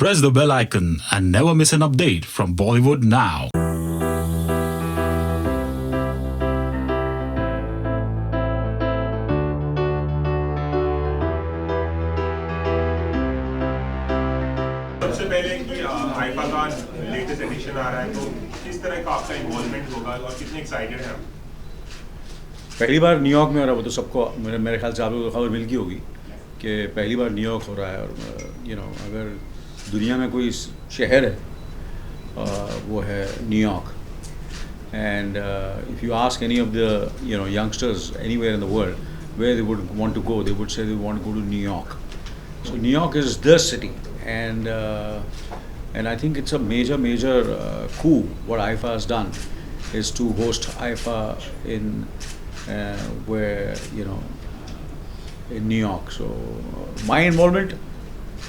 Press the bell icon and never miss an update from Bollywood now. सबसे पहले कि IIFA का latest edition आ रहा है, तो किस तरह का आपका इन्वॉल्वमेंट होगा और कितने एक्साइटेड हैं आप? पहली बार न्यूयॉर्क में हो रहा है, वो तो सबको मेरे ख्याल से आप लोगों को खबर मिल गई होगी कि पहली बार न्यूयॉर्क हो रहा है। और अगर दुनिया में कोई शहर है वो है New York. And if you ask any of the youngsters anywhere in the world where they would want to go, they would say they want to go to New York. So New York is the city, and I think it's a major coup. What IFA has done is to host IFA in where in New York. So my involvement,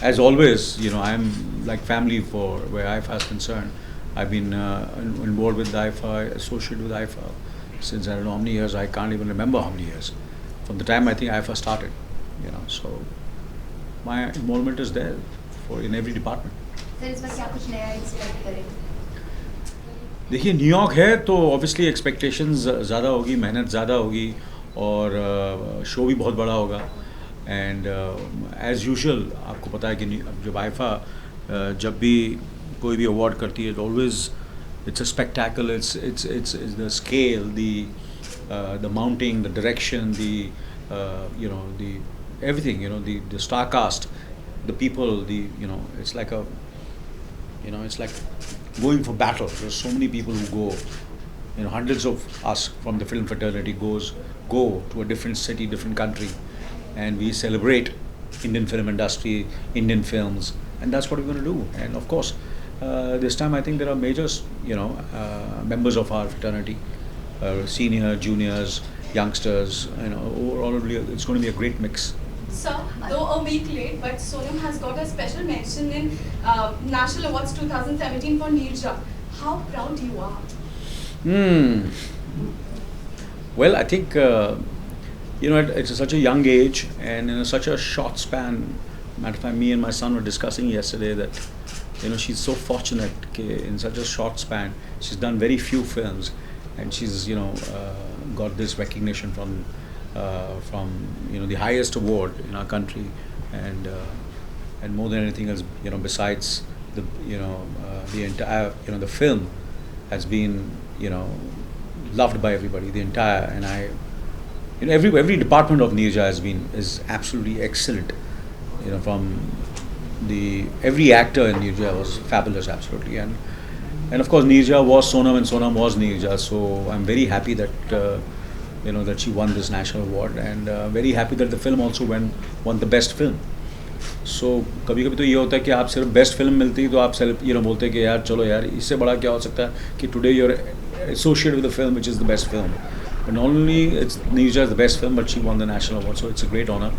as always, I'm like family for where IFA is concerned. I've been involved with IFA, associated with IFA since I don't know how many years. I can't even remember how many years. From the time I think IFA started, so. My involvement is there in every department. Sir इस बार क्या कुछ नया expect करें? देखिए New York है तो obviously expectations ज़्यादा होगी, मेहनत ज़्यादा होगी और शो भी बहुत बड़ा होगा। एंड एज़ यूजुअल आपको पता है कि जब आईफा जब भी कोई भी अवार्ड करती है, always it's a spectacle, it's the scale, the mounting, the direction, the everything, the star cast, the people, it's like it's like going for battle. There's so many people who go, hundreds of us from the film fraternity go to a different city, different country, and we celebrate Indian film industry, Indian films, and that's what we're going to do. And of course, this time I think there are major, members of our fraternity, senior, juniors, youngsters, overall it's going to be a great mix. Sir, though a week late, but Sonam has got a special mention in National Awards 2017 for Neerja. How proud you are? Well, I think it's such a young age and in such a short span. Matter of fact, me and my son were discussing yesterday that she's so fortunate in such a short span. She's done very few films, and she's got this recognition from the highest award in our country, and more than anything else, besides the entire the film has been loved by everybody, the entire, and every department of Neerja is absolutely excellent. From every actor in Neerja was fabulous, absolutely, and of course Neerja was Sonam and Sonam was Neerja, so I'm very happy that that she won this national award, and very happy that the film also won the best film. So कभी कभी तो ये होता है कि आप सिर्फ best film मिलती है तो आप बोलते हैं कि यार चलो यार इससे बड़ा क्या हो सकता है कि today you are associated with the film which is the best film, and not only it's Neerja is the best film, but she won the national award, so it's a great honor,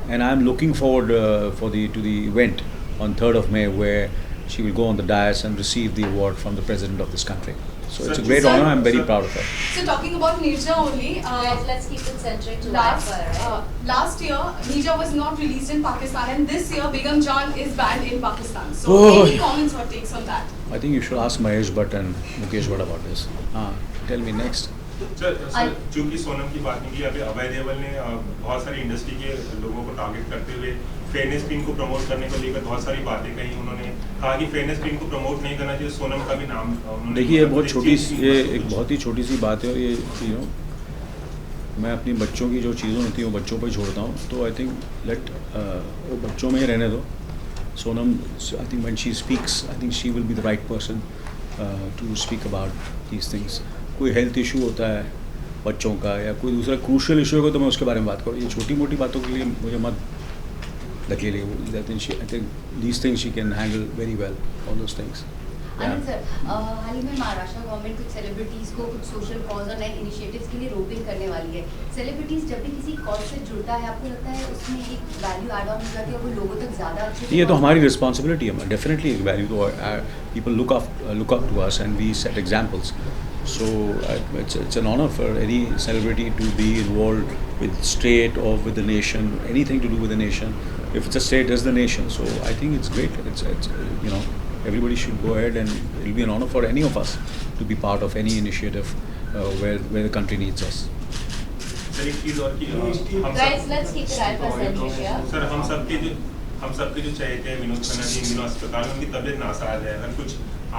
and I'm looking forward to the event on 3rd of May where she will go on the dais and receive the award from the president of this country. So it's a great honor. I'm very proud of her. So talking about Neerja only, Let's keep it centric to last IFA, right? last year Neerja was not released in Pakistan, and this year Begum Jaan is banned in Pakistan. So any comments or takes on that? I think you should ask Mahesh Bhatt and Mukesh Bhatt about this. Tell me next. Sir चूंकि सोनम की बात नहीं की, अभी अभय देओल ने बहुत सारी industry के लोगों को टारगेट करते हुए फेयरनेस स्क्रीन को प्रमोट करने को लेकर बहुत सारी बातें कही। उन्होंने कहा कि फेयरनेस स्क्रीन को प्रमोट नहीं करना चाहिए, सोनम का भी नाम देखिए ये एक बहुत ही छोटी सी बात है, और ये मैं अपनी बच्चों की जो चीज़ें होती हैं वो बच्चों पर ही छोड़ता हूँ, तो आई थिंक वो बच्चों में ही रहने दो। Sonam, I think when she speaks, I think she will be the right person to speak about these things. कोई हेल्थ इशू होता है बच्चों का या कोई दूसरा क्रूशियल इशू होगा तो मैं उसके बारे में बात करूँ, ये छोटी मोटी बातों के लिए मुझे मत धकेलिए। I think these things she can handle very well, all those things. Anand sir, हाल ही में महाराष्ट्र गवर्नमेंट कुछ सेलिब्रिटीज़ को कुछ सोशल कॉज और नए इनिशिएटिव्स के लिए रोपिंग करने वाली है। सेलिब्रिटीज़ जब भी किसी कॉज से जुड़ता है, आपको लगता है उसमें एक वैल्यू ऐड ऑन हो जाती है और वो लोगों तक ज़्यादा अच्छे से? ये तो हमारी रिस्पॉन्सिबिलिटी है, डेफिनेटली एक वैल्यू तो people look up to us and we set examples, So it's an honor for any celebrity to be involved with state or with the nation, anything to do with the nation. If it's a state, it's the nation. So I think it's great. It's everybody should go ahead, and it'll be an honor for any of us to be part of any initiative where the country needs us. Sir एक चीज़ और कि हम Guys, let's keep it Alpha-centric, yeah? Sir हम सबके जो चहेते हैं विनोद खन्ना जी इन दिनों अस्पताल में, उनकी तबीयत नासाज है, अगर कुछ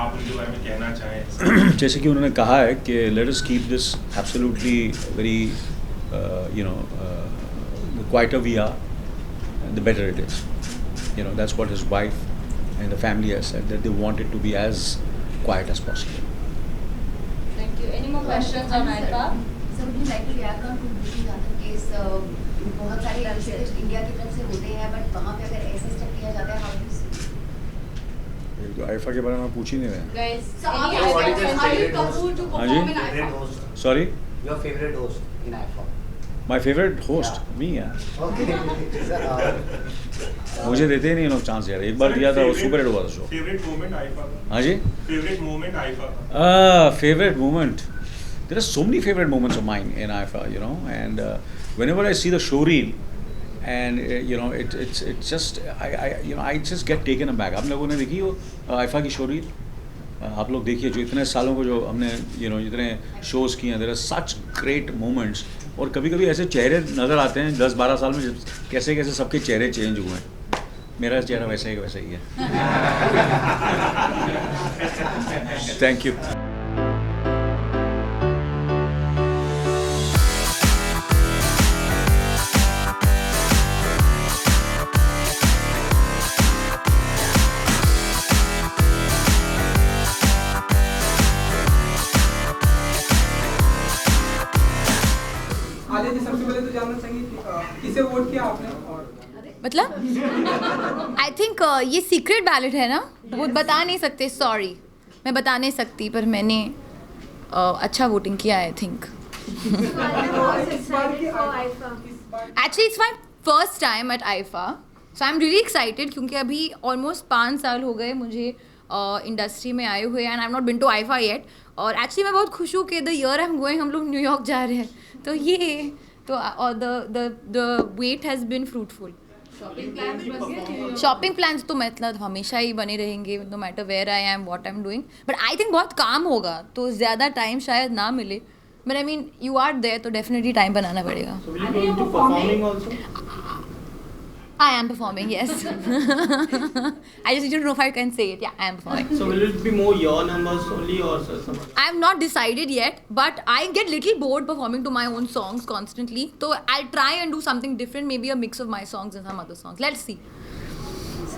आप उनके बारे में कहना चाहें. जैसे कि उन्होंने कहा है कि let us keep this absolutely very the quieter we are, the better it is. That's what his wife and the family has said, that they want it to be as quiet as possible. Thank you. Any more questions on IFA? Sir, would you like to react on Kulbhushan Jadhav case? बहुत सारे initiatives India की तरफ से होते हैं, but वहाँ पे अगर ऐसे स्टेप लिया जाता है, how do you see? तो आइफा के बारे में पूछ ही नहीं रहे. Guys, So any are other you questions? Anil Kapoor to perform in Favorite IFA? host. Sorry, Your favorite host in IFA. my favorite host, Yeah. me यार. Okay. Sir, मुझे देते ही नहीं लोग चांस यार. एक बार दिया था वो सुपर हिट हुआ था शो. फेवरेट मोमेंट आईफा का. हाँ जी. फेवरेट मोमेंट आईफा का. Favorite moment. There are so many favorite moments of mine in IFA, and whenever I see the show reel, and it's just I just get taken aback. आप लोगों ने देखी हो IFA की show reel? आप लोग देखिए, जो इतने सालों को जो हमने इतने shows किए हैं, there are such great moments. और कभी कभी ऐसे चेहरे नज़र आते हैं 10-12 साल में, कैसे कैसे सबके चेहरे चेंज हुए हैं. मेरा चेहरा वैसा ही है. Thank you. आलिया जी, सबसे पहले तो जानना चाहिए कि किसे वोट किया आपने और मतलब आई थिंक ये सीक्रेट बैलेट है ना, वो बता नहीं सकते. सॉरी, मैं बता नहीं सकती, पर मैंने अच्छा वोटिंग किया I think. Actually it's my first time at IIFA, so I am really excited, क्योंकि अभी ऑलमोस्ट 5 साल हो गए मुझे इंडस्ट्री में आए हुए, and I am not been to IIFA yet. और एक्चुअली मैं बहुत खुश हूँ कि the year I am going, हम लोग न्यूयॉर्क जा रहे हैं. तो ये तो और the wait has been fruitful. Shopping plans तो मतलब हमेशा ही बने रहेंगे, no matter where I am, what I am doing. But I think बहुत काम होगा, तो ज़्यादा टाइम शायद ना मिले. But I mean you are there, तो डेफिनेटली टाइम बनाना पड़ेगा. I am performing, yes. I just need to know if I can say it. Yeah, I am performing. So will it be more your numbers only or some? I have not decided yet, but I get little bored performing to my own songs constantly. So I'll try and do something different, maybe a mix of my songs and some other songs. Let's see.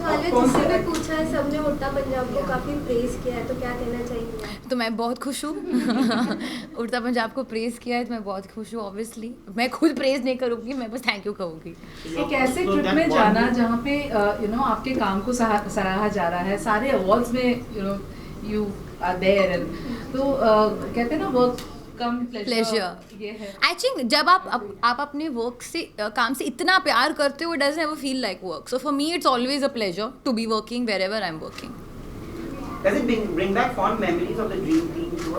जिससे भी पूछा है, सबने उड़ता पंजाब को काफी praise किया है, तो क्या कहना चाहिए? तो मैं बहुत खुश हूँ. उड़ता पंजाब को प्रेज किया है तो मैं बहुत खुश हूँ. ऑब्वियसली मैं खुद प्रेज नहीं करूँगी, मैं बस थैंक यू कहूँगी. एक ऐसे ट्रिप में जाना जहाँ पे आपके काम को सराहा जा रहा है, सारे अवार्ड्स में यू आर देयर, एंड तो कहते हैं ना वर्क कम प्लेजर. ये है आई थिंक जब आप अपने वर्क से काम से इतना प्यार करते हो, it doesn't ever feel like work. So for me it's always a pleasure to be working wherever I am working. does it bring back fond memories of the dream team tour?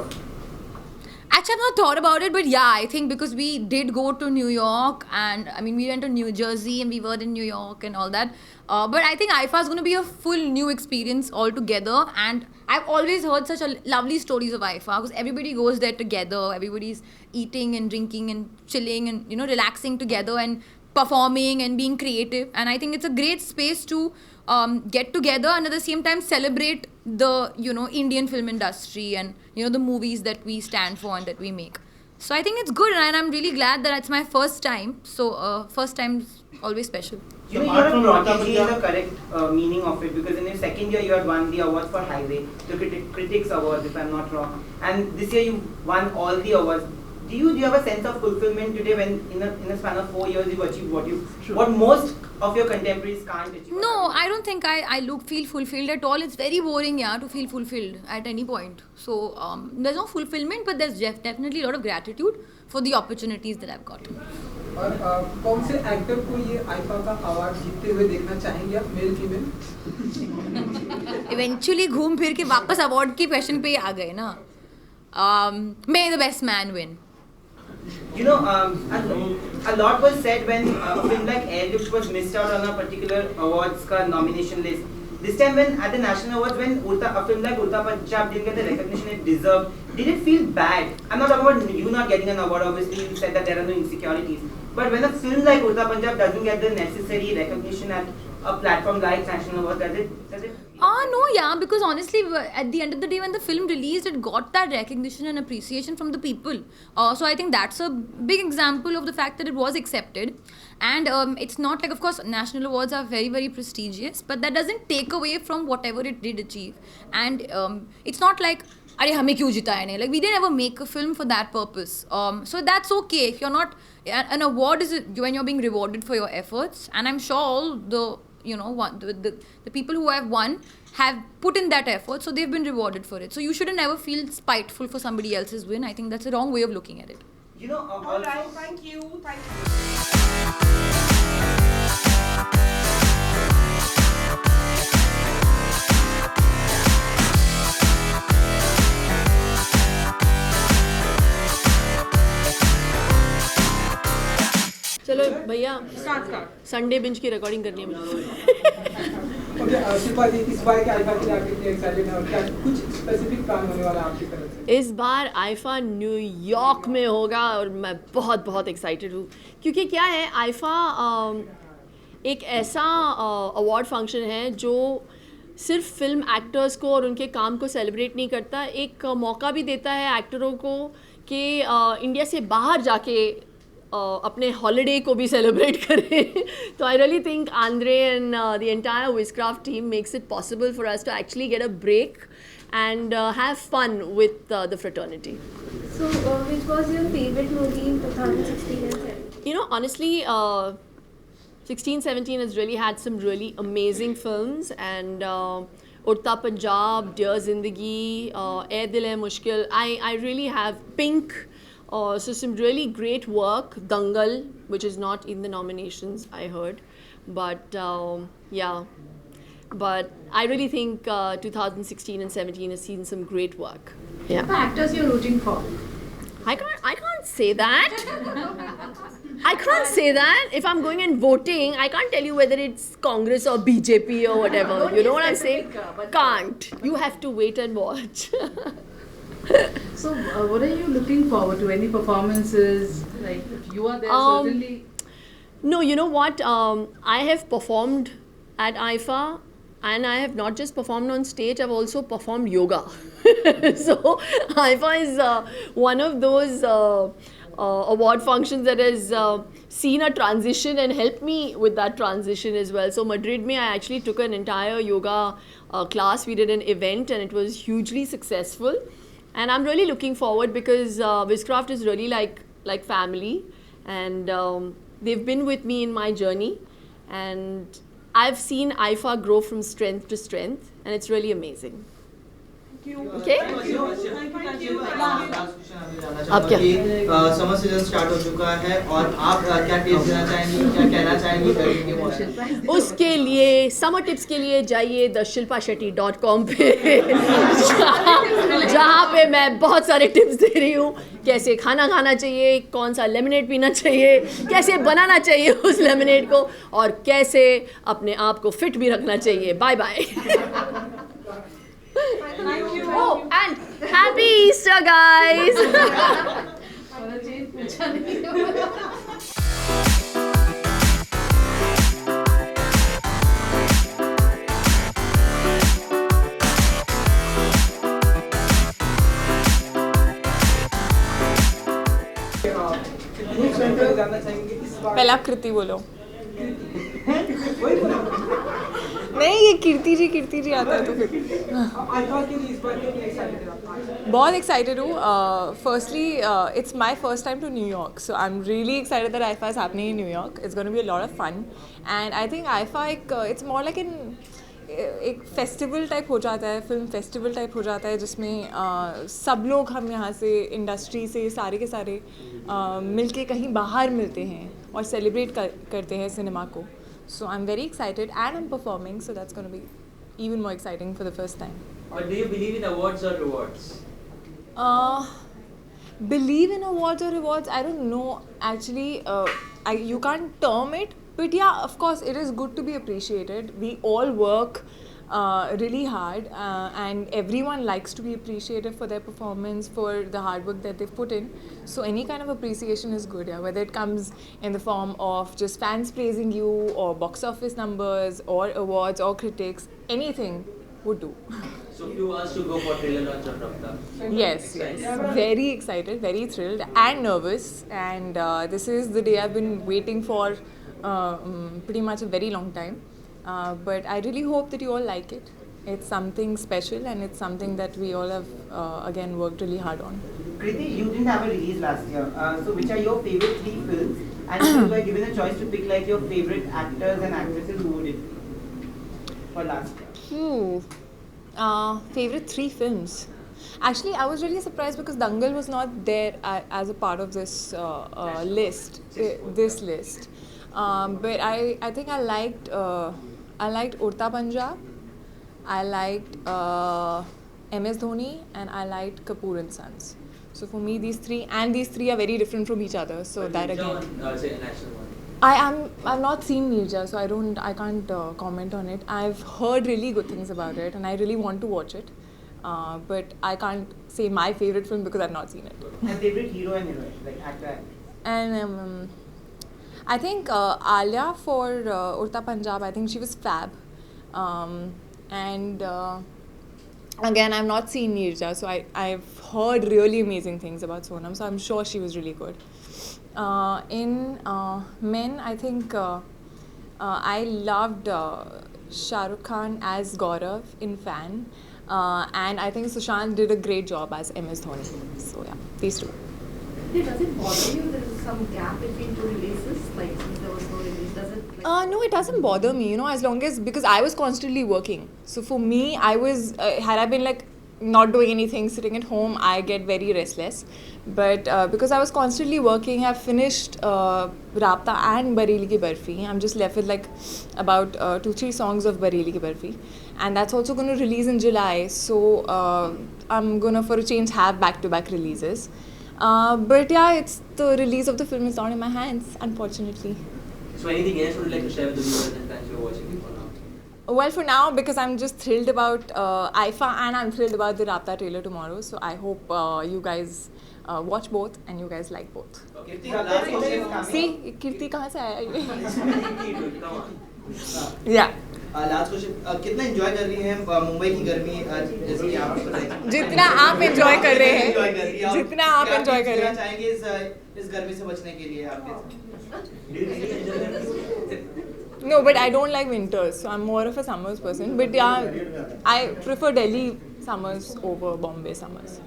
Actually, I've not thought about it, but yeah, I think because we did go to New York, and I mean, we went to New Jersey and we were in New York and all that. But I think IFA is going to be a full new experience altogether, and I've always heard such lovely stories of IFA because everybody goes there together, everybody's eating and drinking and chilling and relaxing together and performing and being creative, and I think it's a great space to get together and at the same time celebrate the Indian film industry and the movies that we stand for and that we make. So I think it's good, and I'm really glad that it's my first time. So first time is always special. You are a prodigy in the correct meaning of it, because in your second year you had won the award for Highway, the Critics Award if I'm not wrong, and this year you won all the awards. Do you have a sense of fulfillment today when in a span of 4 years you've achieved what most of your contemporaries can't achieve? No, I don't think I feel fulfilled at all. It's very boring, to feel fulfilled at any point. So there's no fulfillment, but there's definitely a lot of gratitude for the opportunities that I've gotten. और कौन से actor को ये IIFA का award जीतते हुए देखना चाहेंगे आप, मेल फीमेल? Eventually घूम फिर के वापस अवार्ड के क्वेश्चन पे ही आ गए ना. May the best man win. You know, a lot was said when a film like Airlift was missed out on a particular awards ka nomination list. This time when at the National Awards, when a film like Urta Punjab didn't get the recognition it deserved, did it feel bad? I'm not talking about you not getting an award, obviously you said that there are no insecurities. But when a film like Urta Punjab doesn't get the necessary recognition at a platform like National Awards, does it? No, yeah, because honestly, at the end of the day, when the film released, it got that recognition and appreciation from the people. So I think that's a big example of the fact that it was accepted. And it's not like, of course, national awards are very, very prestigious, but that doesn't take away from whatever it did achieve. And it's not like, Arey, hame kyun jitaya nahi? Like, we didn't ever make a film for that purpose. So that's okay. If you're not, an award is when you're being rewarded for your efforts. And I'm sure all the the people who have won have put in that effort, so they've been rewarded for it. So you shouldn't ever feel spiteful for somebody else's win. I think that's the wrong way of looking at it. You know, All right, thank you. चलो भैया Sunday binge की recording करनी है मुझे. Okay Shilpa जी, इस बार के IIFA के लिए आप कितने एक्साइटेड हैं और क्या कुछ स्पेसिफिक प्लान होने वाला है आपकी तरफ से? इस बार आईफा न्यूयॉर्क में होगा और मैं बहुत बहुत एक्साइटेड हूँ, क्योंकि क्या है, आईफा एक ऐसा अवार्ड फंक्शन है जो सिर्फ फिल्म एक्टर्स को और उनके काम को सेलिब्रेट नहीं करता, एक मौका भी देता है एक्टरों को कि इंडिया से बाहर जाके अपने हॉलीडे को भी सेलिब्रेट करें. तो I really think Andre and the entire Wizcraft team makes it possible for us to actually get a break and have fun with the fraternity. So, which was your favorite movie in 2016 and 17? You know, honestly, 16-17 has really had some really amazing films, and Urta Punjab, Dear Zindagi, Ae Dil Hai Mushkil. I really have Pink. So some really great work. Dangal, which is not in the nominations, I heard, but yeah. But I really think 2016 and 17 has seen some great work. Yeah. The actors you're rooting for? I can't say that. I can't say that. If I'm going and voting, I can't tell you whether it's Congress or BJP or whatever. You know what I'm saying? Can't. You have to wait and watch. So, what are you looking forward to? Any performances? Like, if you are there, certainly. No, you know what? I have performed at IFA, and I have not just performed on stage, I've also performed yoga. So, IFA is one of those award functions that has seen a transition and helped me with that transition as well. So, Madrid mein, I actually took an entire yoga class. We did an event and it was hugely successful. And I'm really looking forward because Wizcraft is really like family, and they've been with me in my journey, and I've seen IFA grow from strength to strength, and it's really amazing. Okay? अब क्या? Summer season start हो चुका है और आप क्या tips देना चाहेंगी, क्या कहना चाहेंगी गर्मी के मौसम? उसके लिए समर टिप्स के लिए जाइए theshilpashetty.com पे, जहाँ पे मैं बहुत सारे टिप्स दे रही हूँ. कैसे खाना खाना चाहिए, कौन सा लेमनेड पीना चाहिए, कैसे बनाना चाहिए उस लेमनेड को, और कैसे अपने आप को फिट भी रखना चाहिए. Bye bye. Oh, and happy Easter, guys! पहले आप कृति बोलो. नहीं, ये कीर्ति जी आता है तो फिर. बहुत एक्साइटेड हूँ. Firstly it's my first time to New York, so I am really excited that IIFA is happening in New York. It's gonna be a lot of fun, and I think IIFA it's more like एक festival type हो जाता है, film festival type हो जाता है, जिसमें सब लोग हम यहाँ से इंडस्ट्री से सारे के सारे मिलके कहीं बाहर मिलते हैं और सेलिब्रेट करते हैं सिनेमा को. So I'm very excited, and I'm performing, so that's going to be even more exciting for the first time. Or do you believe in awards or rewards? Believe in awards or rewards, I don't know. Actually, you can't term it. But yeah, of course, it is good to be appreciated. We all work really hard, and everyone likes to be appreciated for their performance, for the hard work that they've put in. So any kind of appreciation is good, yeah. Whether it comes in the form of just fans praising you, or box office numbers, or awards, or critics, anything would do. So if you asked to go for trailer launch of Rafta? Yes. Very excited, very thrilled and nervous. And this is the day I've been waiting for pretty much a very long time. But I really hope that you all like it. It's something special, and it's something that we all have, again, worked really hard on. Kriti, you didn't have a release last year. So which are your favorite 3 films? And if you were given a choice to pick like your favorite actors and actresses, who would it be for last year? Favorite 3 films. Actually, I was really surprised because Dangal was not there as a part of this list. But I think I liked Urta Punjab, I liked MS Dhoni, and I liked Kapoor and Sons. So for me, these three are very different from each other. So that again. I've not seen Neerja, so I can't comment on it. I've heard really good things about it, and I really want to watch it. But I can't say my favorite film because I've not seen it. And favorite hero and heroine, like actor. And I think Alia for Urta Punjab, I think she was fab. And again, I've not seen Neerja, so I've heard really amazing things about Sonam, so I'm sure she was really good. In men, I think I loved Shah Rukh Khan as Gaurav in Fan, and I think Sushant did a great job as MS Dhoni. So yeah, these 2. Does it bother you there is some gap between 2 releases? Like since there was no release, does it? No, it doesn't bother me, as long as, because I was constantly working. So for me, I was, had I been like not doing anything, sitting at home, I get very restless. But because I was constantly working, I've finished Rabta and Bareilly Ki Barfi. I'm just left with like about 2-3 songs of Bareilly Ki Barfi. And that's also going to release in July. So I'm going to, for a change, have back-to-back releases. But yeah, it's the release of the film is not in my hands, unfortunately. So anything else you would like to share with the viewers and fans who are watching it for now? Well, for now, because I'm just thrilled about IFA and I'm thrilled about the Rabta trailer tomorrow. So I hope you guys watch both and you guys like both. See, Kirti kahan se aaya ye? Yeah. Last question कितना enjoy कर रही हैं मुंबई की गर्मी जैसे कि आप जितना आप एंजॉय कर रहे हैं जितना आप एंजॉय कर रहे हैं चाहेंगे इस गर्मी से बचने के लिए आपके No, but I don't like winters, so I'm more of a summers person. But yeah, I prefer Delhi summers over Bombay summers.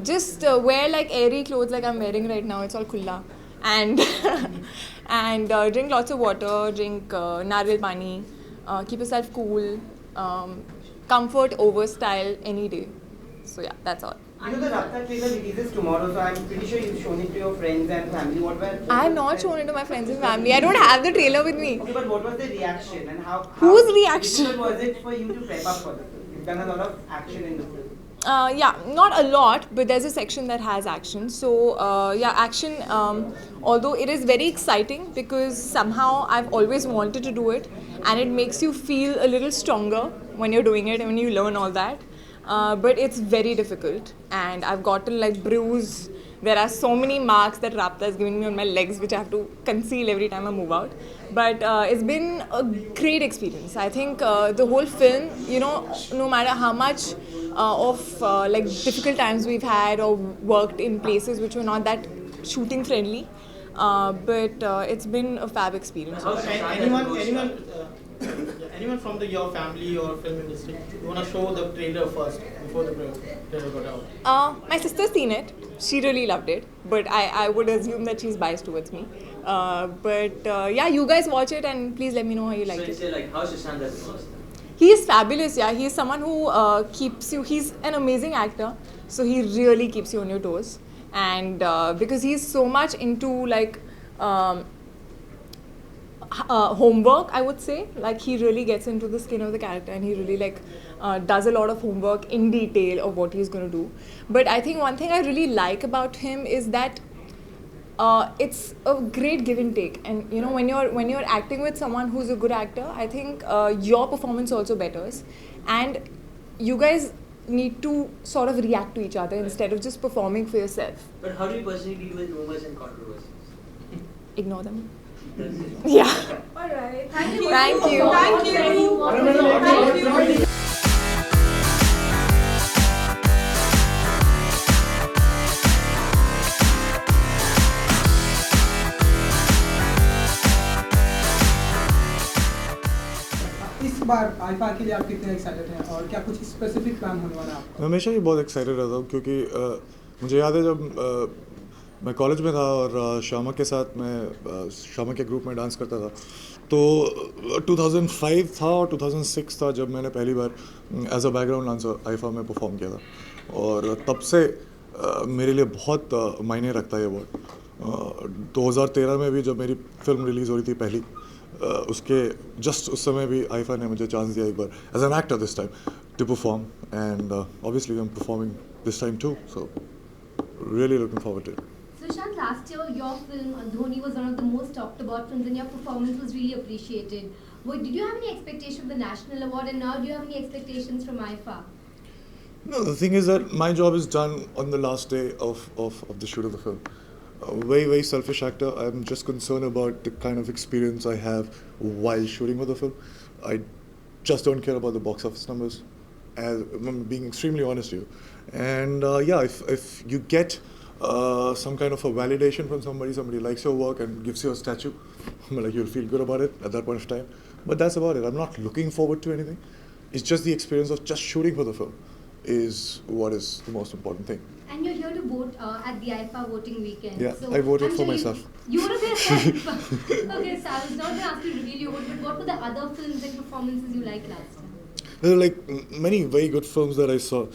Just wear like airy clothes like I'm wearing right now. It's all khulla. And and drink lots of water, drink narwal pani, keep yourself cool, comfort over style any day. So yeah, that's all. You know the Rabta trailer releases tomorrow, so I'm pretty sure you've shown it to your friends and family. What were? I have not shown it to my friends and family. I don't have the trailer with me. Okay, but what was the reaction and how Whose reaction? difficult was it for you to prep up for the film? You've done a lot of action in the film. Yeah, not a lot, but there's a section that has action. So yeah, action, although it is very exciting because somehow I've always wanted to do it, and it makes you feel a little stronger when you're doing it and when you learn all that. But it's very difficult, and I've gotten like bruise. There are so many marks that Rabta has given me on my legs, which I have to conceal every time I move out. But it's been a great experience. I think the whole film, you know, no matter how much of like difficult times we've had or worked in places which were not that shooting friendly, but it's been a fab experience. Anyone from your family or film industry, you want to show the trailer first before the trailer got out? My sister's seen it. She really loved it, but I would assume that she's biased towards me. But yeah, you guys watch it and please let me know how you like it. So like, how's Sushant as the first? He is fabulous, yeah. He is someone who keeps you, he's an amazing actor, so he really keeps you on your toes. And because he's so much into like, homework, I would say. Like, he really gets into the skin of the character and he really like does a lot of homework in detail of what he's going to do. But I think one thing I really like about him is that it's a great give and take. And you know, when you're acting with someone who's a good actor, I think your performance also betters, and you guys need to sort of react to each other instead of just performing for yourself. But how do you personally deal with rumors and controversies? Ignore them. Yeah. All right. Thank you. Thank you. Thank you. Thank you. इस बार IIFA के लिए आप कितने excited हैं और क्या कुछ specific plan होने वाला है आपका? मैं हमेशा ही बहुत एक्साइटेड रहता हूँ क्योंकि मुझे याद है जब मैं कॉलेज में था और शामा के साथ मैं शामा के ग्रुप में डांस करता था, तो 2005 था और 2006 था जब मैंने पहली बार as a background dancer IIFA में परफॉर्म किया था, और तब से मेरे लिए बहुत मायने रखता है ये वर्ड। 2013 में भी जब मेरी फिल्म रिलीज़ हो रही थी पहली, उसके जस्ट उस समय भी आईफा ने मुझे चांस दिया एक बार as an actor this time to perform, and obviously I am performing this time too, so really looking forward to it. So Shant, last year your film Dhoni was one of the most talked about films and your performance was really appreciated. Did you have any expectation of the national award, and now do you have any expectations from IFA? No, the thing is that my job is done on the last day of the shoot of the film. Very selfish actor. I'm just concerned about the kind of experience I have while shooting for the film. I just don't care about the box office numbers, as I'm being extremely honest to you. And if you get some kind of a validation from somebody likes your work and gives you a statue, like, you'll feel good about it at that point of time. But that's about it. I'm not looking forward to anything. It's just the experience of just shooting for the film is what is the most important thing. And you're here to vote at the IFA voting weekend. Yeah, so I voted I'm for sure myself. You voted for yourself? Okay, so I was not going to ask you to reveal your vote, but what were the other films and performances you liked last time? There are like many very good films that I saw.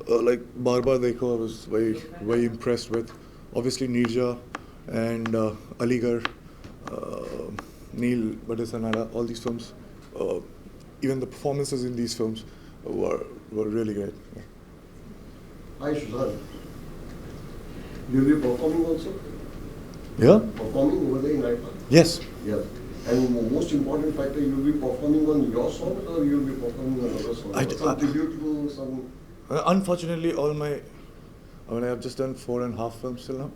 Like Baar Baar Dekho, I was very impressed with. Obviously Neerja and Aligarh, Neil Bhattasanara, all these films. Even the performances in these films were really great. Yeah. Hi Shuzan, you'll be performing also? Yeah? Performing over there in IFA? Yes. Yeah. And most important factor, you'll be performing on your song or you'll be performing on other songs? Some tribute to some... Unfortunately, I have just done 4.5 films till now.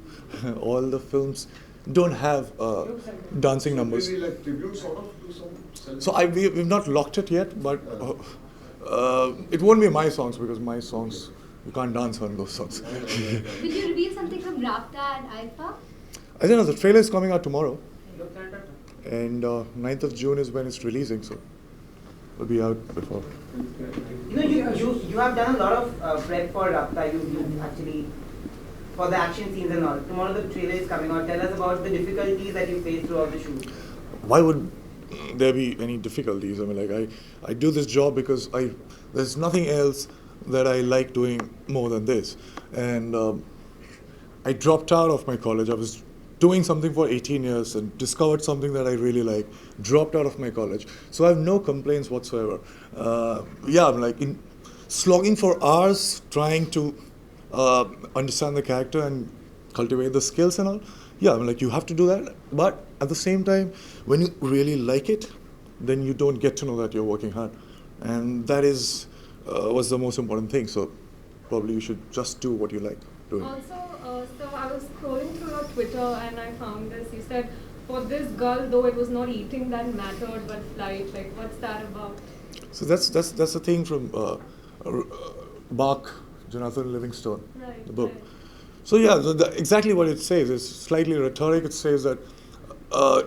All the films don't have dancing numbers. Maybe like tribute sort of to some... So we've not locked it yet, but it won't be my songs because my songs, you can't dance on those songs. Will you reveal something from Rafta and IFA? I don't know, the trailer is coming out tomorrow. And 9th of June is when it's releasing, so it'll be out before. You know, you have done a lot of prep for Rafta. You actually, for the action scenes and all. Tomorrow the trailer is coming out. Tell us about the difficulties that you faced throughout the shoot. Why would there be any difficulties? I mean, like, I do this job because there's nothing else that I like doing more than this. And I dropped out of my college. I was doing something for 18 years and discovered something that I really like, dropped out of my college. So I have no complaints whatsoever. I'm like slogging for hours trying to understand the character and cultivate the skills and all. Yeah, I mean, like, you have to do that. But at the same time, when you really like it, then you don't get to know that you're working hard. And that is was the most important thing. So probably you should just do what you like doing. Also, so I was scrolling through your Twitter and I found this. You said, for this girl, though it was not eating that mattered, but flight. Like, what's that about? So that's the thing from Bach, Jonathan Livingstone, the book. Right. So yeah, exactly what it says. It's slightly rhetoric. It says that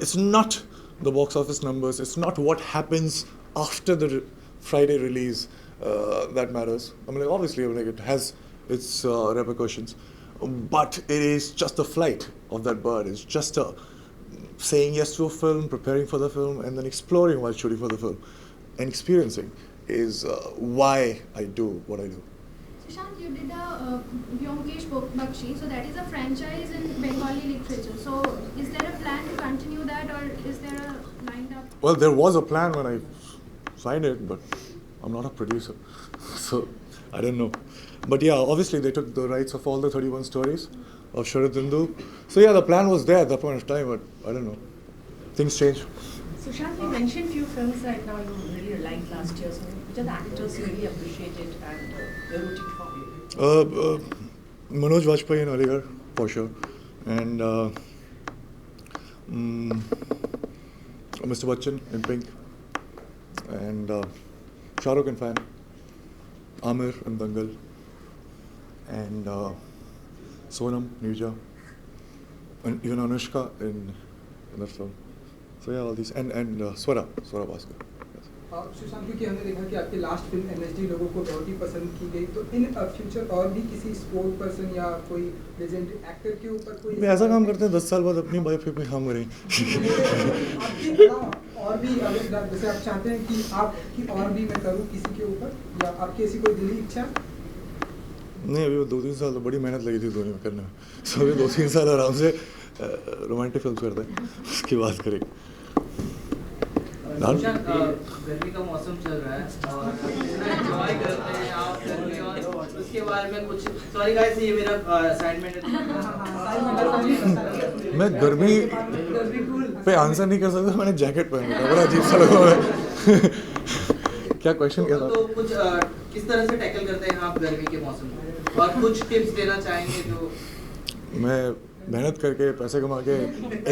it's not the box office numbers. It's not what happens after the Friday release that matters. I mean, like, obviously, like, it has its repercussions, but it is just the flight of that bird. It's just saying yes to a film, preparing for the film, and then exploring while shooting for the film, and experiencing is why I do what I do. Sushant, you did a Vyomkesh Bakshi, so that is a franchise in Bengali literature. So is there a plan to continue that, or is there a lined up? Well, there was a plan when I signed it, but I'm not a producer, so I don't know. But yeah, obviously they took the rights of all the 31 stories of Sharadindu. So yeah, the plan was there at that point of time, but I don't know. Things change. Sushant, you mentioned few films right now you really liked last year. So which are the actors you really appreciated and you're rooting for? Manoj Vajpayee in Aligarh, for sure. And Mr. Bachchan in Pink. And Shah Rukh in Fan. Amir in Dangal. And Sonam, Neerja. And even Anushka in that film. So yeah, all these. And Swara Bhaskar. Sushant, क्योंकि हमने देखा कि आपकी last film MSD लोगों को बहुत ही पसंद की गई, तो इन फ्यूचर और भी किसी स्पोर्ट पर्सन या कोई लेजेंड एक्टर के ऊपर कोई ऐसा काम करते हैं 10 साल बाद अपनी बायोपिक में काम करें। और भी जैसे आप चाहते हैं कि आपकी और भी मैं करूं किसी के ऊपर, या आपकी ऐसी कोई दिली इच्छा? नहीं, अभी 2-3 साल तो बड़ी मेहनत लगी थी धोनी में करने में, सो अभी 2-3 साल आराम से रोमांटिक फिल्म करते हैं, उसकी बात करेंगे। गर्मी का मौसम चल रहा है और इतना एंजॉय करते हैं आप गर्मी, और उसके बारे में कुछ, सॉरी गाइस ये मेरा असाइनमेंट है। मैं गर्मी पे आंसर नहीं कर सकता, मैंने जैकेट पहना था, बड़ा अजीब सा लगा मुझे। क्या क्वेश्चन क्या था? तो कुछ किस तरह से टैकल करते हैं आप गर्मी के मौसम में, और कुछ टिप्स देना चाहेंगे जो? मैं मेहनत करके पैसे कमा के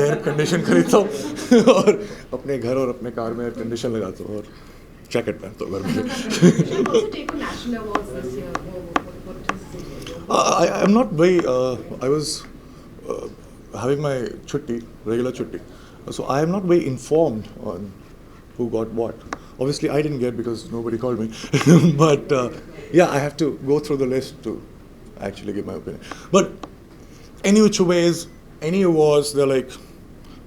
एयर कंडीशन खरीदता हूँ और अपने घर और अपने कार में एयर कंडीशन लगाता हूँ और जैकेट पहनता हूँ घर में। I am not very, I was having my chutti, regular chutti. So I am not very informed on who got what. Obviously I didn't get because nobody called me. But yeah, I have to go through the list to actually give my opinion. But any which ways, any awards, they're like,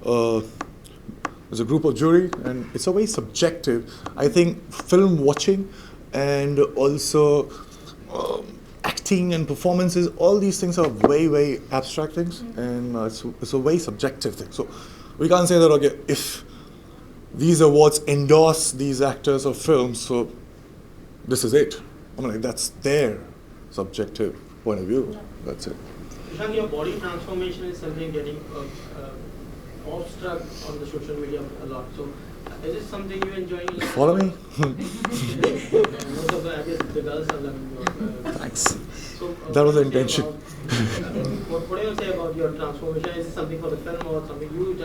there's a group of jury and it's a very subjective. I think film watching and also acting and performances, all these things are very, very abstract things, and it's a very subjective thing. So we can't say that, okay, if these awards endorse these actors or films, so this is it. I mean, like, that's their subjective point of view. That's it. Sushant, your body transformation is something getting off-struck on the social media a lot. So is this something you enjoy? Follow me. Most of the girls are loving your. Thanks. So, that was the intention. What do you say about your transformation? Is it something for the film or something you?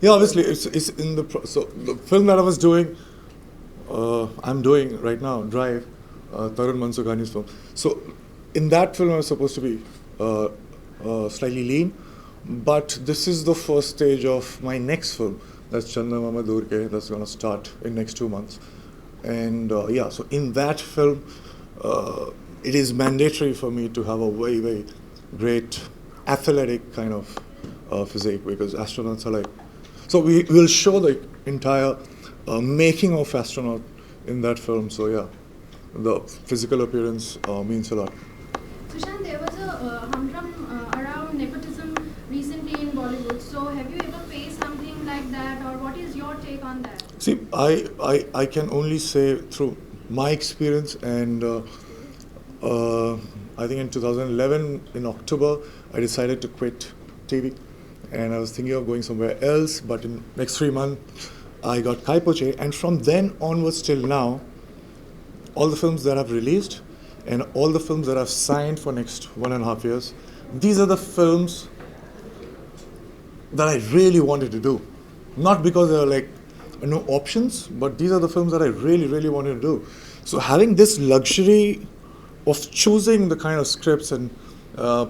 Yeah, obviously it's in the so the film that I was doing, I'm doing right now, Drive, Tarun Mansukhani's film. So in that film I was supposed to be slightly lean, but this is the first stage of my next film. That's Channa Mama Durke. That's going to start in next 2 months, and yeah. So in that film, it is mandatory for me to have a very, very great athletic kind of physique, because astronauts are like. So we will show the entire making of astronaut in that film. So yeah, the physical appearance means a lot. Sushant, there was a humdrum around nepotism recently in Bollywood. So have you ever faced something like that, or what is your take on that? See, I can only say through my experience, and I think in 2011 in October I decided to quit TV, and I was thinking of going somewhere else, but in next 3 months I got Kai Po Che, and from then onwards till now, all the films that I've released and all the films that I've signed for next 1.5 years, these are the films that I really wanted to do. Not because there are like no options, but these are the films that I really, really wanted to do. So having this luxury of choosing the kind of scripts and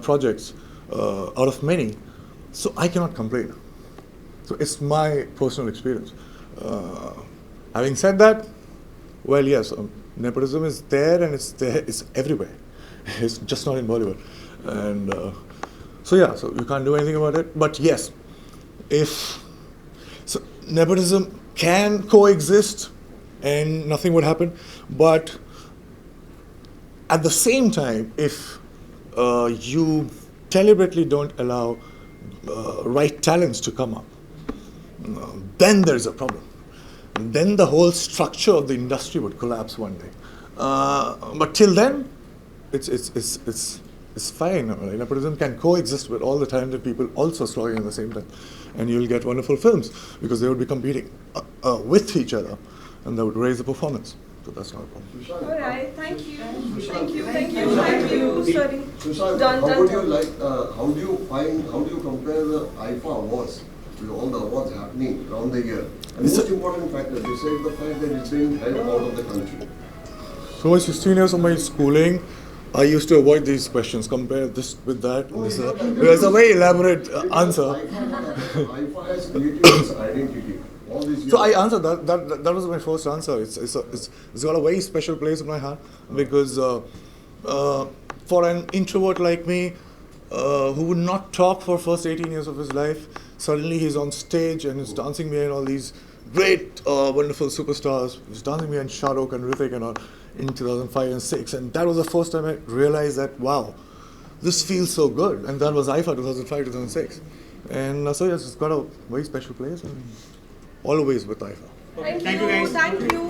projects out of many, so I cannot complain. So it's my personal experience. Having said that, well, yes, nepotism is there, and it's everywhere. It's just not in Bollywood. And so yeah, so you can't do anything about it. But yes, so nepotism can coexist and nothing would happen, but at the same time, if you deliberately don't allow right talents to come up, then there's a problem. Then the whole structure of the industry would collapse one day. But till then, it's fine. Nepotism can coexist with all the talented people also struggling at the same time, and you'll get wonderful films because they would be competing with each other, and that would raise the performance. So that's not a problem. All right, thank you. Thank you. Sorry. Sushant, how do you compare the IFA awards with all the awards happening around the year? And most important factor, besides the fact that it's being held out of the country. So, my 16 years of my schooling, I used to avoid these questions, compare this with that. There's a very elaborate answer. IFA has created its identity. So I answered that. That was my first answer. It's got a very special place in my heart because for an introvert like me, who would not talk for first 18 years of his life, suddenly he's on stage and he's dancing behind all these great, wonderful superstars. He's dancing behind Shah Rukh and Hrithik and all in 2005 and 6, and that was the first time I realized that wow, this feels so good. And that was IFA 2005, 2006, and so yes, it's got a very special place. And always with IFA. Thank you guys. Thank you.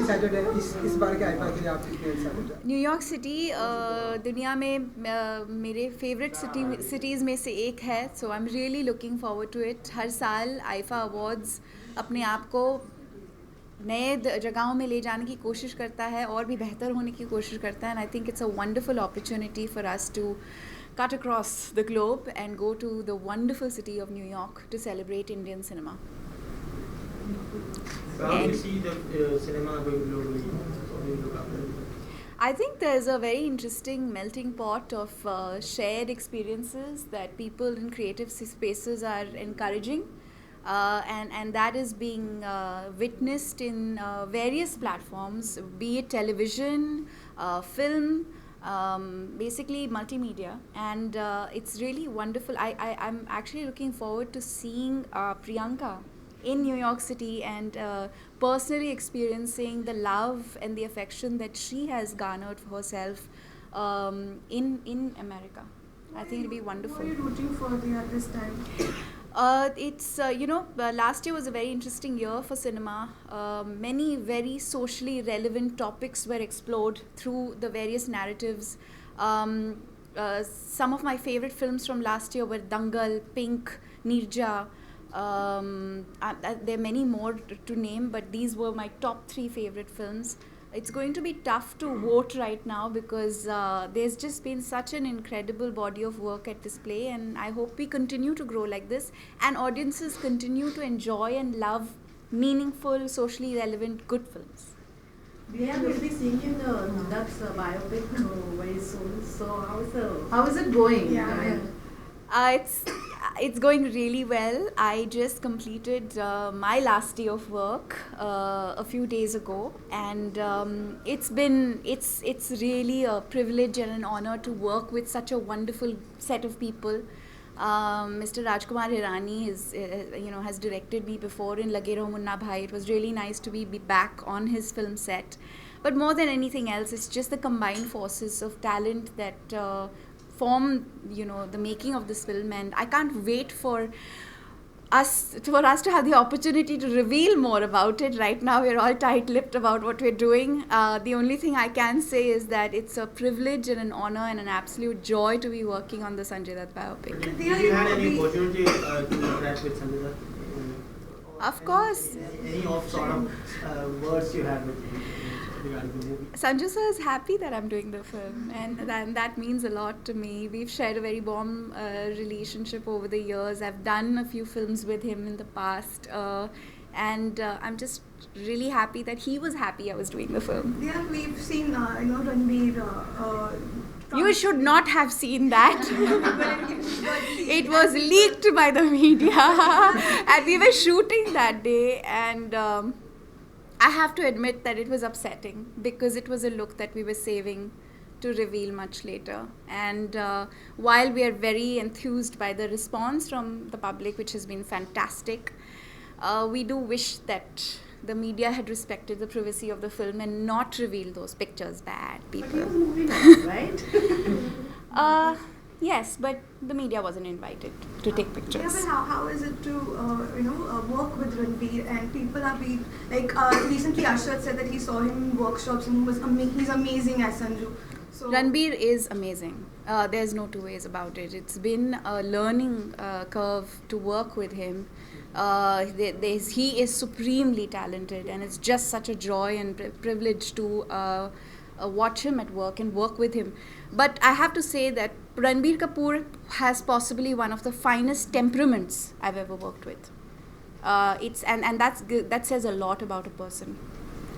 Excited है इस बार के IIFA के लिए आप कितने excited हैं? New York city दुनिया में मेरे फेवरेट सिटीज़ में से एक है, so I am really looking forward to it. हर साल आईफा अवार्ड्स अपने आप को नए जगहों में ले जाने की कोशिश करता है और भी बेहतर होने की कोशिश करता है, and I think it's a wonderful opportunity for us to cut across the globe and go to the wonderful city of New York to celebrate Indian cinema. How do you see the cinema going globally? I think there's a very interesting melting pot of shared experiences that people in creative spaces are encouraging, and that is being witnessed in various platforms, be it television, film, basically multimedia, and it's really wonderful. I'm actually looking forward to seeing Priyanka in New York City and personally experiencing the love and the affection that she has garnered for herself in America. I think it'll be wonderful. What are you rooting for at this time? It's last year was a very interesting year for cinema. Many very socially relevant topics were explored through the various narratives. Some of my favorite films from last year were Dangal, Pink, Neerja. There are many more to name, but these were my top 3 favorite films. It's going to be tough to vote right now because there's just been such an incredible body of work at display, and I hope we continue to grow like this and audiences continue to enjoy and love meaningful, socially relevant, good films. Yeah, we'll be seeing in the Nudat's biopic very soon. So how is it going? It's going really well. I just completed my last day of work a few days ago, and it's really a privilege and an honor to work with such a wonderful set of people. Mr. Rajkumar Hirani has directed me before in Lage Raho Munna Bhai. It was really nice to be back on his film set. But more than anything else, it's just the combined forces of talent that form the making of this film, and I can't wait for us to have the opportunity to reveal more about it. Right now we're all tight-lipped about what we're doing. The only thing I can say is that it's a privilege and an honor and an absolute joy to be working on the Sanjay Dutt biopic. Did you had any opportunity to interact with Sanjay Dutt? Of course. Any of sort of words you had with him? Sanjay sir is happy that I'm doing the film, and that means a lot to me. We've shared a very warm relationship over the years. I've done a few films with him in the past, and I'm just really happy that he was happy I was doing the film. Yeah, we've seen Ranveer. You should not have seen that. It was leaked by the media, and we were shooting that day, and I have to admit that it was upsetting because it was a look that we were saving to reveal much later. And while we are very enthused by the response from the public, which has been fantastic, we do wish that the media had respected the privacy of the film and not revealed those pictures. Bad people. But he was moving on, right? Yes, but the media wasn't invited to take Yeah, pictures. but how is it to work with Ranveer, and people are being like recently Arshad said that he saw him in workshops and he's amazing as Sanju. So Ranveer is amazing. There's no two ways about it. It's been a learning curve to work with him. He is supremely talented, and it's just such a joy and privilege to watch him at work and work with him. But I have to say that Ranbir Kapoor has possibly one of the finest temperaments I've ever worked with. And that says a lot about a person.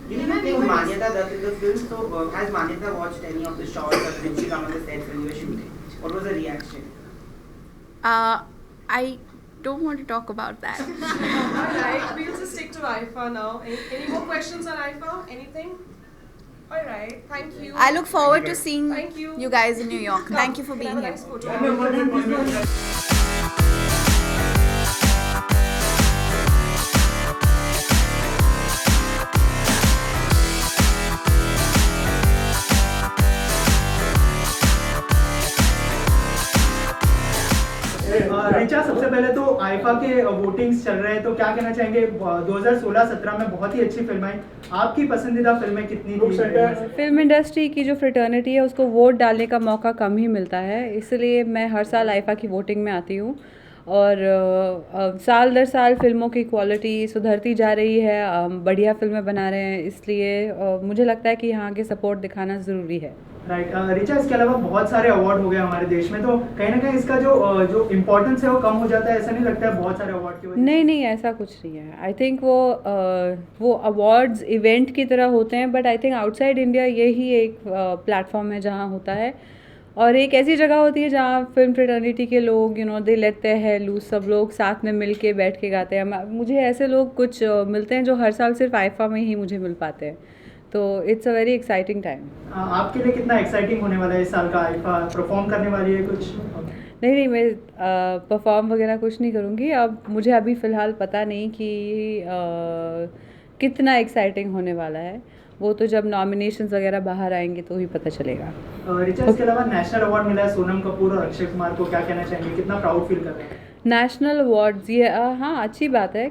Did you think Manyata Dutt in the film? So has Manyata watched any of the shots or did she come on the set when you were shooting? What was the reaction? I don't want to talk about that. Alright, we'll just stick to IFA now. Any more questions on IFA? Anything? Alright, thank you. I look forward to seeing Thank you. guys in New York. Thank you for being here. Richa, सबसे पहले तो IIFA के votings चल रहे हैं, तो क्या कहना चाहेंगे? 2016-17 में बहुत ही अच्छी फिल्म आई, आपकी पसंदीदा फिल्में कितनी थी? फिल्म इंडस्ट्री की जो फ्रेटर्निटी है उसको वोट डालने का मौका कम ही मिलता है, इसलिए मैं हर साल आईफा की वोटिंग में आती हूँ और साल दर साल फिल्मों की क्वालिटी सुधरती जा रही है, बढ़िया फिल्में बना रहे हैं, इसलिए मुझे लगता है कि यहाँ के सपोर्ट दिखाना ज़रूरी है। राइट रिचा, इसके अलावा बहुत सारे अवार्ड हो गए हमारे देश में, तो कहीं ना कहीं इसका जो इम्पोर्टेंस है वो कम हो जाता है, ऐसा नहीं लगता है बहुत सारे अवार्ड की वजह से? नहीं, ऐसा कुछ नहीं है। आई थिंक वो अवार्ड्स इवेंट की तरह होते हैं, but I think outside India यही एक प्लेटफॉर्म है जहाँ होता है, और एक ऐसी जगह होती है जहाँ फिल्म फ्रेटर्निटी के लोग दे लेते हैं लूज, सब लोग साथ में मिल के बैठ के गाते हैं। मुझे ऐसे लोग कुछ मिलते हैं जो हर साल सिर्फ आईफा में ही मुझे मिल पाते हैं, तो it's a very exciting time. आपके लिए कितना एक्साइटिंग होने वाला है इस साल का आईफा? परफॉर्म करने वाली है कुछ? नहीं, मैं परफॉर्म वगैरह कुछ नहीं करूँगी। अब मुझे अभी फ़िलहाल पता नहीं कि कितना एक्साइटिंग होने वाला है, वो तो जब नॉमिनेशंस वगैरह बाहर आएंगे तो ही पता चलेगा। रिचा, इसके अलावा नेशनल अवार्ड मिला है सोनम कपूर और अक्षय कुमार को, क्या कहना चाहेंगे? कितना प्राउड फील कर रहे हैं? नेशनल अवार्ड्स, ये हाँ अच्छी बात है।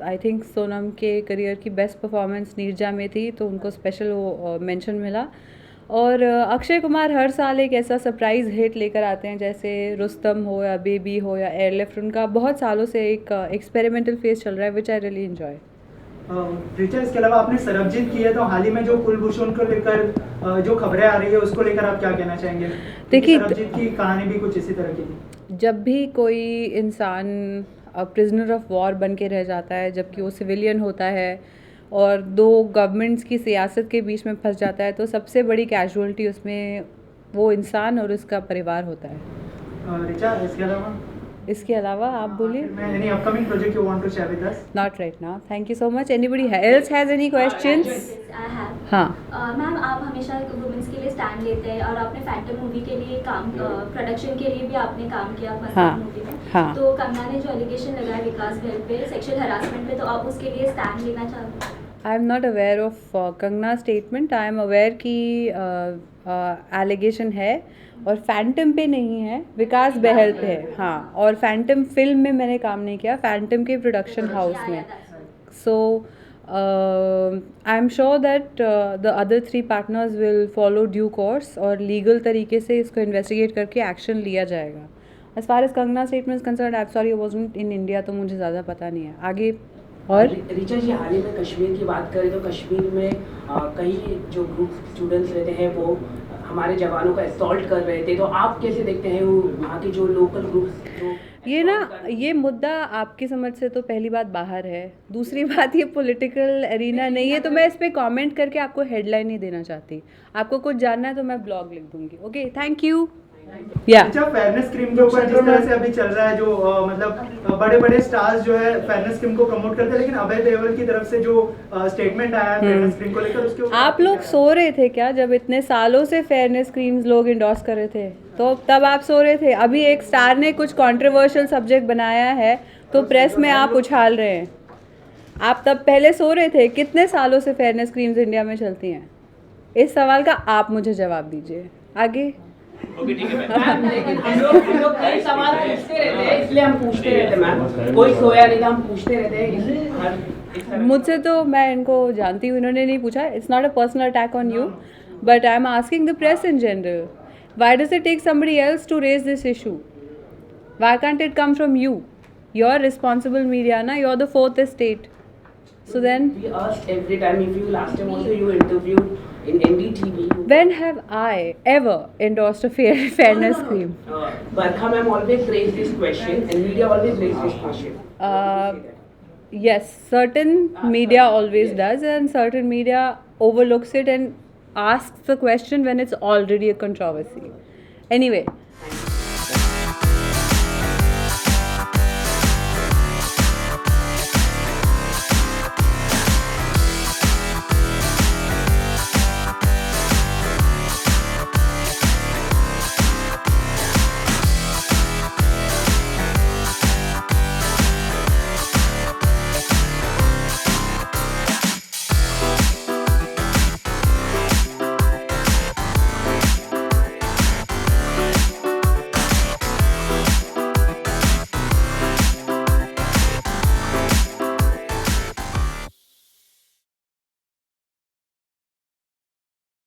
आई थिंक सोनम के करियर की बेस्ट परफॉर्मेंस नीरजा में थी, तो उनको स्पेशल मेंशन मिला। और अक्षय कुमार हर साल एक ऐसा सरप्राइज़ हिट लेकर आते हैं, जैसे रुस्तम हो या बेबी हो या एयरलिफ्ट, उनका बहुत सालों से एक एक्सपेरिमेंटल फेज चल रहा है, विच आई रियली एंजॉय। रिचा, इसके अलावा आपने सरबजीत की है, तो हाल ही में जो कुलभूषण को लेकर जो खबरें आ रही है उसको लेकर आप क्या कहना चाहेंगे? देखिए, सरबजीत की कहानी भी कुछ इसी तरह की थी। जब भी कोई इंसान प्रिजनर ऑफ वॉर बन के रह जाता है, जबकि वो सिविलियन होता है और दो गवर्नमेंट्स की सियासत के बीच में फंस जाता है, तो सबसे बड़ी कैजुअलिटी उसमें वो इंसान और उसका परिवार होता है। रिचा, इसके अलावा आप बोलिए। Any upcoming project you want to share with us? Not right now. Thank you so much. Anybody else has any questions? I have. हाँ। मैम, आप हमेशा वुमेन्स के लिए स्टैंड लेते हैं और आपने फैंटम मूवी के लिए काम प्रोडक्शन के लिए भी आपने काम किया मस्तान मूवी में। हाँ। तो कंगना ने जो एलिगेशन लगाया विकास बहल पे सेक्सुअल हरासमेंट पे, तो आप उसके लिए स्टैंड लेना चाहते हैं? आई am not aware of Kangana statement. I am aware कि एलिगेशन है और फैंटम पे नहीं है, विकास बहल पे है। हाँ, और फैंटम फिल्म में मैंने काम नहीं किया, फैंटम के प्रोडक्शन हाउस में। So I am sure that the other 3 partners will follow due course और लीगल तरीके से इसको इन्वेस्टिगेट करके एक्शन लिया जाएगा। As far as Kangana statement concern, I am sorry, I wasn't in India, तो मुझे ज़्यादा पता नहीं है। आगे और रिचा जी, हाल ही में कश्मीर की बात करें तो कश्मीर में कई जो ग्रुप स्टूडेंट्स रहते हैं वो हमारे जवानों का असॉल्ट कर रहे थे, तो आप कैसे देखते हैं वो वहाँ के जो लोकल ग्रुप्स? ये मुद्दा आपकी समझ से तो पहली बात बाहर है, दूसरी बात ये पॉलिटिकल एरिना नहीं है, तो मैं इस पर कमेंट करके आपको हेडलाइन नहीं देना चाहती। आपको कुछ जानना है तो मैं ब्लॉग लिख दूंगी। Okay, thank you. या अच्छा, फेयरनेस क्रीम के ऊपर जिस तरह से अभी चल रहा है, जो मतलब बड़े बड़े स्टार्स जो है फेयरनेस क्रीम को प्रमोट करते हैं, लेकिन अभय देओल की तरफ से जो स्टेटमेंट आया है फेयरनेस क्रीम को लेकर, उसके ऊपर आप लोग सो रहे थे क्या जब इतने सालों से फेयरनेस क्रीम्स लोग इंडोर्स कर रहे थे? तो तब आप सो रहे थे। अभी एक स्टार ने कुछ कंट्रोवर्शियल सब्जेक्ट बनाया है तो प्रेस में आप उछाल रहे हैं। आप तब पहले सो रहे थे। कितने सालों से फेयरनेस क्रीम्स इंडिया में चलती हैं? इस सवाल का आप मुझे जवाब दीजिए। आगे। ओके ठीक है मैम, लेकिन हम लोग कई सवाल पूछते रहते हैं, इसलिए हम पूछते रहते हैं मैम। कोई सोया नहीं था, हम पूछते रहते हैं। मुझसे तो मैं इनको जानती हूँ, इन्होंने नहीं पूछा। It's not a personal attack on you, but I am asking the press in general, why does it take somebody else to raise this issue? Why can't it come from you? You are responsible media ना, you are the fourth estate. So then, we ask every time. If you last time also you interviewed in NDTV. When have I ever endorsed a fairness cream? Barkha ma'am always raise this question, and media always raise this question. Yes, certain media always does, and certain media overlooks it and asks the question when it's already a controversy. Anyway,